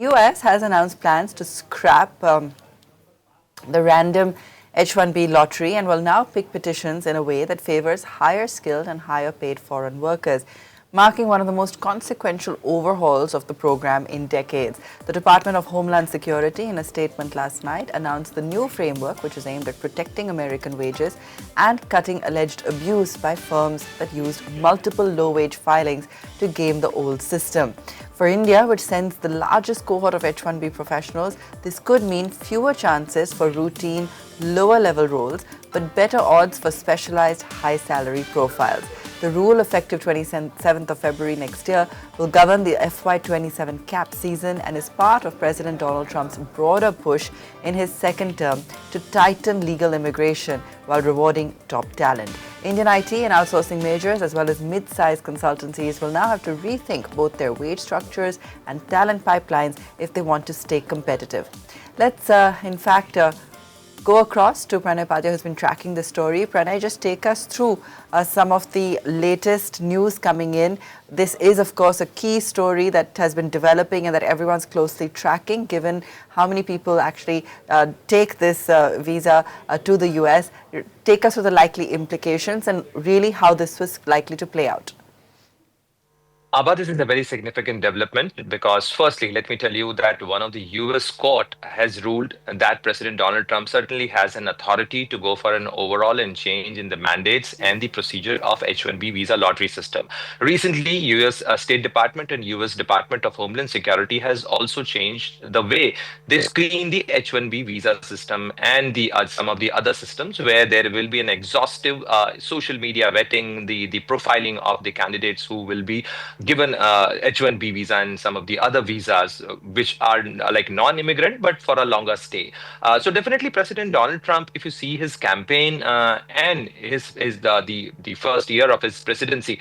US has announced plans to scrap the random H-1B lottery and will now pick petitions in a way that favors higher skilled and higher paid foreign workers, marking one of the most consequential overhauls of the program in decades. The Department of Homeland Security, in a statement last night, announced the new framework, which is aimed at protecting American wages and cutting alleged abuse by firms that used multiple low-wage filings to game the old system. For India, which sends the largest cohort of H-1B professionals, this could mean fewer chances for routine, lower-level roles, but better odds for specialized, high-salary profiles. The rule, effective 27th of February next year, will govern the FY27 cap season and is part of President Donald Trump's broader push in his second term to tighten legal immigration while rewarding top talent. Indian IT and outsourcing majors, as well as mid-sized consultancies, will now have to rethink both their wage structures and talent pipelines if they want to stay competitive. Let's, go across to Pranay Padya, who's been tracking the story. Pranay, just take us through some of the latest news coming in. This is, of course, a key story that has been developing and that everyone's closely tracking, given how many people actually take this visa to the US. Take us through the likely implications and really how this was likely to play out. Abba, this is a very significant development because, firstly, let me tell you that one of the US court has ruled that President Donald Trump certainly has an authority to go for an overall and change in the mandates and the procedure of H-1B visa lottery system. Recently, US State Department and US Department of Homeland Security has also changed the way they screen the H-1B visa system and the some of the other systems where there will be an exhaustive social media vetting, the profiling of the candidates who will be given H-1B visa and some of the other visas, which are like non-immigrant but for a longer stay. So definitely, President Donald Trump, if you see his campaign and the first year of his presidency,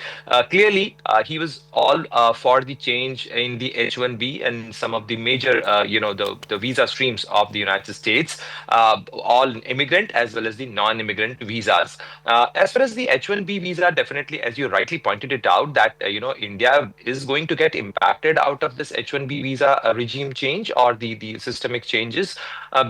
clearly he was all for the change in the H-1B and some of the major, the visa streams of the United States, all immigrant as well as the non-immigrant visas. As far as the H-1B visa, definitely, as you rightly pointed it out, that India is going to get impacted out of this H-1B visa regime change or the systemic changes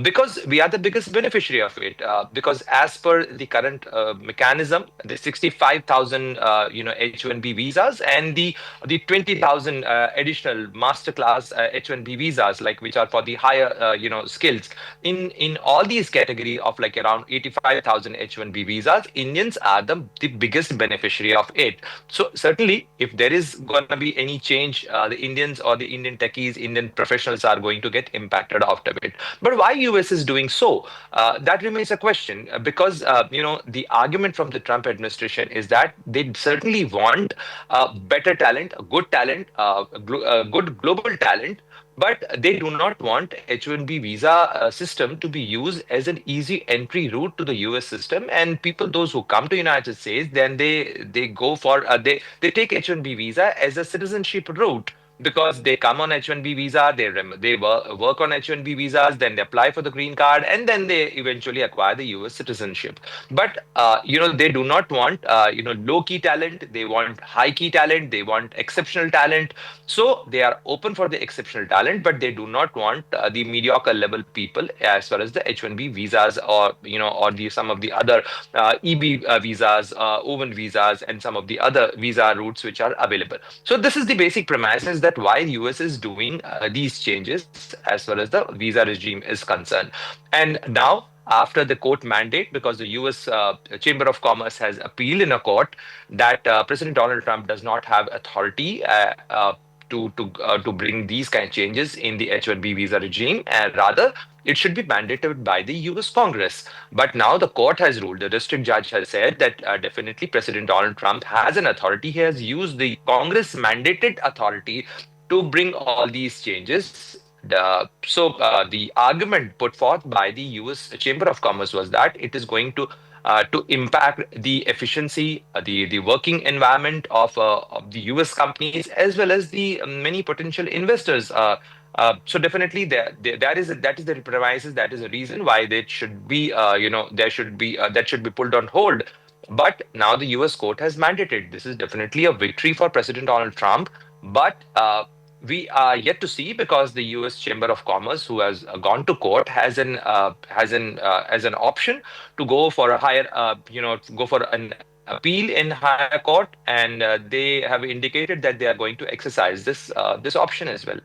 because we are the biggest beneficiary of it. Because as per the current mechanism, the 65,000 H-1B visas and the 20,000 additional masterclass H-1B visas, like which are for the higher skills. In all these category of like around 85,000 H-1B visas, Indians are the biggest beneficiary of it. So certainly, if there is going to be any change, the Indians or the Indian techies, Indian professionals are going to get impacted out of it. But why US is doing so? That remains a question because the argument from the Trump administration is that they certainly want better talent, good talent, good global talent, but they do not want H-1B visa system to be used as an easy entry route to the US system. And people, those who come to United States, then they go for they take H-1B visa as a citizenship route. Because they come on H-1B visa, they work on H-1B visas, then they apply for the green card, and then they eventually acquire the US citizenship. But they do not want low key talent. They want high key talent. They want exceptional talent. So they are open for the exceptional talent, but they do not want the mediocre level people as far as the H-1B visas or or the some of the other EB visas, open visas, and some of the other visa routes which are available. So this is the basic premise is that why US is doing these changes as far as the visa regime is concerned. And now after the court mandate, because the US Chamber of Commerce has appealed in a court that President Donald Trump does not have authority to bring these kind of changes in the H-1B visa regime, and rather it should be mandated by the US Congress. But now the court has ruled, the district judge has said that definitely President Donald Trump has an authority. He has used the Congress mandated authority to bring all these changes. The argument put forth by the US Chamber of Commerce was that it is going to impact the efficiency, the working environment of the US companies as well as the many potential investors. So definitely that is the premises. That is the reason why there should be there should be that should be pulled on hold. But now the US court has mandated. This is definitely a victory for President Donald Trump. But we are yet to see, because the U.S. Chamber of Commerce, who has gone to court, has an option to go for a higher, go for an appeal in higher court, and they have indicated that they are going to exercise this option as well.